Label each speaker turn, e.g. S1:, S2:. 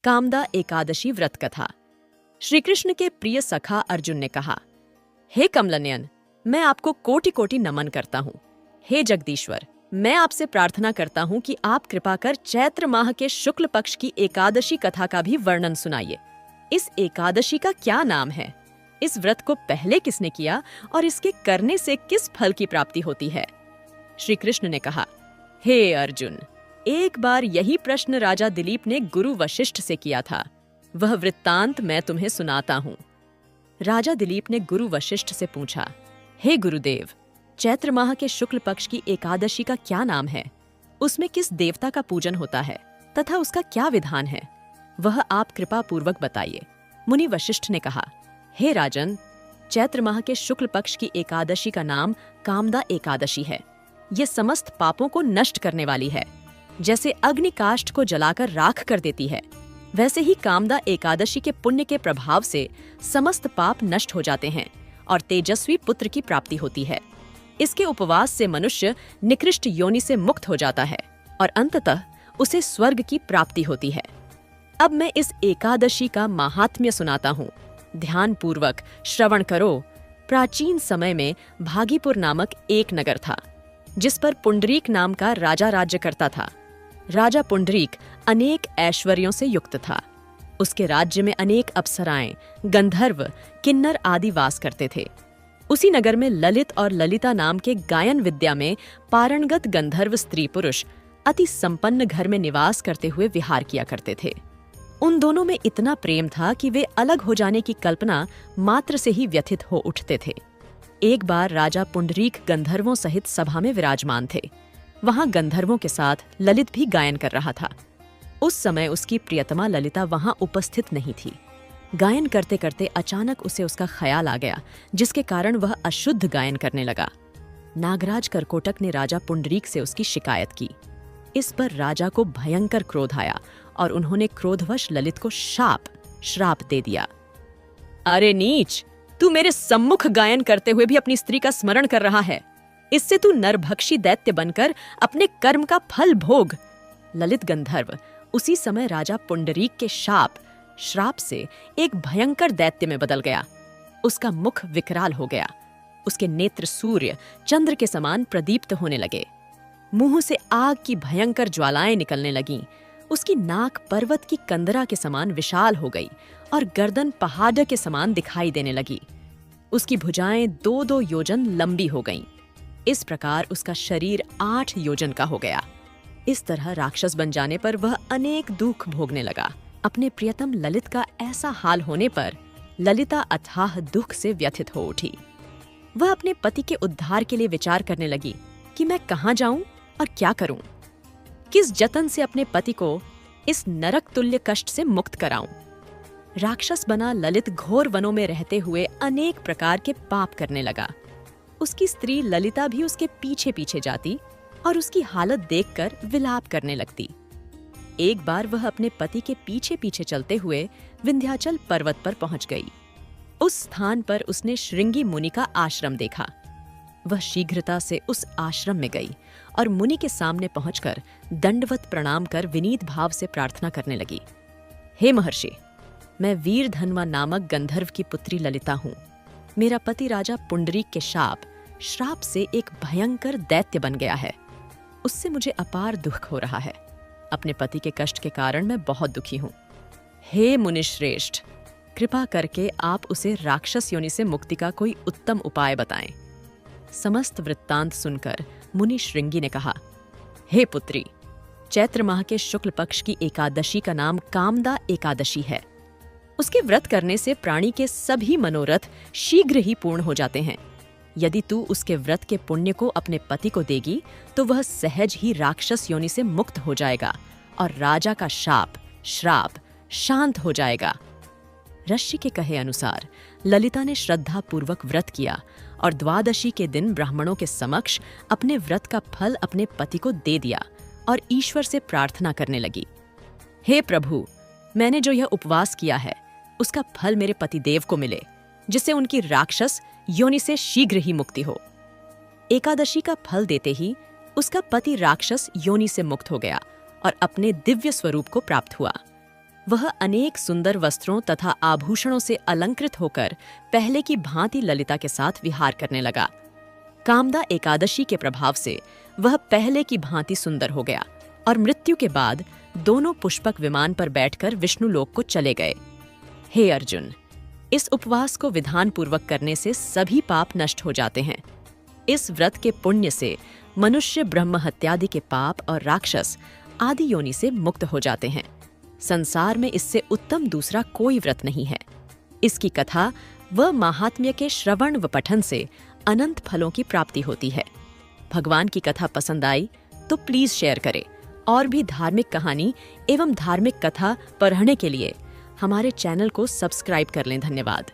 S1: कामदा एकादशी व्रत कथा। श्री कृष्ण के प्रिय सखा अर्जुन ने कहा, हे कमलनयन, मैं आपको कोटि कोटि नमन करता हूँ। हे जगदीश्वर, मैं आपसे प्रार्थना करता हूँ कि आप कृपा कर चैत्र माह के शुक्ल पक्ष की एकादशी कथा का भी वर्णन सुनाइए। इस एकादशी का क्या नाम है? इस व्रत को पहले किसने किया और इसके करने से किस फल की प्राप्ति होती है? श्री कृष्ण ने कहा, हे अर्जुन, एक बार यही प्रश्न राजा दिलीप ने गुरु वशिष्ठ से किया था। वह वृत्तांत मैं तुम्हें सुनाता हूँ। राजा दिलीप ने गुरु वशिष्ठ से पूछा, हे गुरुदेव, चैत्र माह के शुक्ल पक्ष की एकादशी का क्या नाम है? उसमें किस देवता का पूजन होता है तथा उसका क्या विधान है? वह आप कृपा पूर्वक बताइए। मुनि वशिष्ठ ने कहा, हे राजन, चैत्र माह के शुक्ल पक्ष की एकादशी का नाम कामदा एकादशी है। ये समस्त पापों को नष्ट करने वाली है। जैसे अग्नि काष्ठ को जलाकर राख कर देती है, वैसे ही कामदा एकादशी के पुण्य के प्रभाव से समस्त पाप नष्ट हो जाते हैं और तेजस्वी पुत्र की प्राप्ति होती है। इसके उपवास से मनुष्य निकृष्ट योनि से मुक्त हो जाता है और अंततः उसे स्वर्ग की प्राप्ति होती है। अब मैं इस एकादशी का महात्म्य सुनाता हूँ। ध्यान पूर्वक श्रवण करो। प्राचीन समय में भागीपुर नामक एक नगर था, जिस पर पुंडरीक नाम का राजा राज्य करता था। राजा पुंडरीक अनेक ऐश्वर्यों से युक्त था। उसके राज्य में अनेक अप्सराएं, गंधर्व, किन्नर आदि वास करते थे। उसी नगर में ललित और ललिता नाम के गायन विद्या में पारणगत गंधर्व स्त्री पुरुष अति संपन्न घर में निवास करते हुए विहार किया करते थे। उन दोनों में इतना प्रेम था कि वे अलग हो जाने की कल्पना मात्र से ही व्यथित हो उठते थे। एक बार राजा पुंडरीक गंधर्वों सहित सभा में विराजमान थे। वहां गंधर्वों के साथ ललित भी गायन कर रहा था। उस समय उसकी प्रियतमा ललिता वहां उपस्थित नहीं थी। गायन करते करते अचानक उसे उसका ख्याल आ गया, जिसके कारण वह अशुद्ध गायन करने लगा। नागराज करकोटक ने राजा पुंडरीक से उसकी शिकायत की। इस पर राजा को भयंकर क्रोध आया और उन्होंने क्रोधवश ललित को श्राप दे दिया। अरे नीच, तू मेरे सम्मुख गायन करते हुए भी अपनी स्त्री का स्मरण कर रहा है। इससे तू नरभक्षी दैत्य बनकर अपने कर्म का फल भोग। ललित गंधर्व उसी समय राजा पुंडरीक के श्राप से एक भयंकर दैत्य में बदल गया। उसका मुख विकराल हो गया। उसके नेत्र सूर्य, चंद्र के समान प्रदीप्त होने लगे। मुंह से आग की भयंकर ज्वालाएं निकलने लगीं। उसकी नाक पर्वत की कंदरा के समान विशाल हो गई और गर्दन पहाड़ के समान दिखाई देने लगी। उसकी भुजाएं 2-2 योजन लंबी हो गईं। इस प्रकार उसका शरीर 8 योजन का हो गया। इस तरह राक्षस बन जाने पर वह अनेक दुख भोगने लगा। अपने प्रियतम ललित का ऐसा हाल होने पर ललिता अथाह दुख से व्यथित हो उठी। वह अपने पति के उद्धार के लिए विचार करने लगी कि मैं कहाँ जाऊं और क्या करूं, किस जतन से अपने पति को इस नरक तुल्य कष्ट से मुक्त कराऊं। राक्षस बना ललित घोर वनों में रहते हुए अनेक प्रकार के पाप करने लगा। उसकी स्त्री ललिता भी उसके पीछे पीछे जाती और उसकी हालत देखकर विलाप करने लगती। एक बार वह अपने पति के पीछे पीछे चलते हुए विंध्याचल पर्वत पर पहुंच गई। उस स्थान पर उसने श्रृंगी मुनि का आश्रम देखा। वह शीघ्रता से उस आश्रम में गई और मुनि के सामने पहुंचकर दंडवत प्रणाम कर विनीत भाव से प्रार्थना करने लगी। हे महर्षि, मैं वीरधन्वा नामक गंधर्व की पुत्री ललिता हूँ। मेरा पति राजा पुंडरीक के श्राप से एक भयंकर दैत्य बन गया है। उससे मुझे अपार दुख हो रहा है। अपने पति के कष्ट के कारण मैं बहुत दुखी हूँ। हे मुनिश्रेष्ठ, कृपा करके आप उसे राक्षस योनि से मुक्ति का कोई उत्तम उपाय बताएं। समस्त वृत्तांत सुनकर मुनि श्रृंगी ने कहा, हे पुत्री, चैत्र माह के शुक्ल पक्ष की एकादशी का नाम कामदा एकादशी है। उसके व्रत करने से प्राणी के सभी मनोरथ शीघ्र ही पूर्ण हो जाते हैं। यदि तू उसके व्रत के पुण्य को अपने पति को देगी तो वह सहज ही राक्षस योनि से मुक्त हो जाएगा और राजा का श्राप शांत हो जाएगा। ऋषि के कहे अनुसार ललिता ने श्रद्धा पूर्वक व्रत किया और द्वादशी के दिन ब्राह्मणों के समक्ष अपने व्रत का फल अपने पति को दे दिया और ईश्वर से प्रार्थना करने लगी, हे प्रभु, मैंने जो यह उपवास किया है उसका फल मेरे पतिदेव को मिले, जिससे उनकी राक्षस योनि से शीघ्र ही मुक्ति हो। एकादशी का फल देते ही उसका पति राक्षस योनि से मुक्त हो गया और अपने दिव्य स्वरूप को प्राप्त हुआ। वह अनेक सुंदर वस्त्रों तथा आभूषणों से अलंकृत होकर पहले की भांति ललिता के साथ विहार करने लगा। कामदा एकादशी के प्रभाव से वह पहले की भांति सुंदर हो गया और मृत्यु के बाद दोनों पुष्पक विमान पर बैठकर विष्णुलोक को चले गए। हे अर्जुन, इस उपवास को विधान पूर्वक करने से सभी पाप नष्ट हो जाते हैं। इस व्रत के पुण्य से मनुष्य ब्रह्म हत्यादि के पाप और राक्षस आदि योनि से मुक्त हो जाते हैं। संसार में इससे उत्तम दूसरा कोई व्रत नहीं है। इसकी कथा व महात्म्य के श्रवण व पठन से अनंत फलों की प्राप्ति होती है। भगवान की कथा पसंद आई तो प्लीज शेयर करें और भी धार्मिक कहानी एवं धार्मिक कथा पढ़ने के लिए हमारे चैनल को सब्सक्राइब कर लें। धन्यवाद।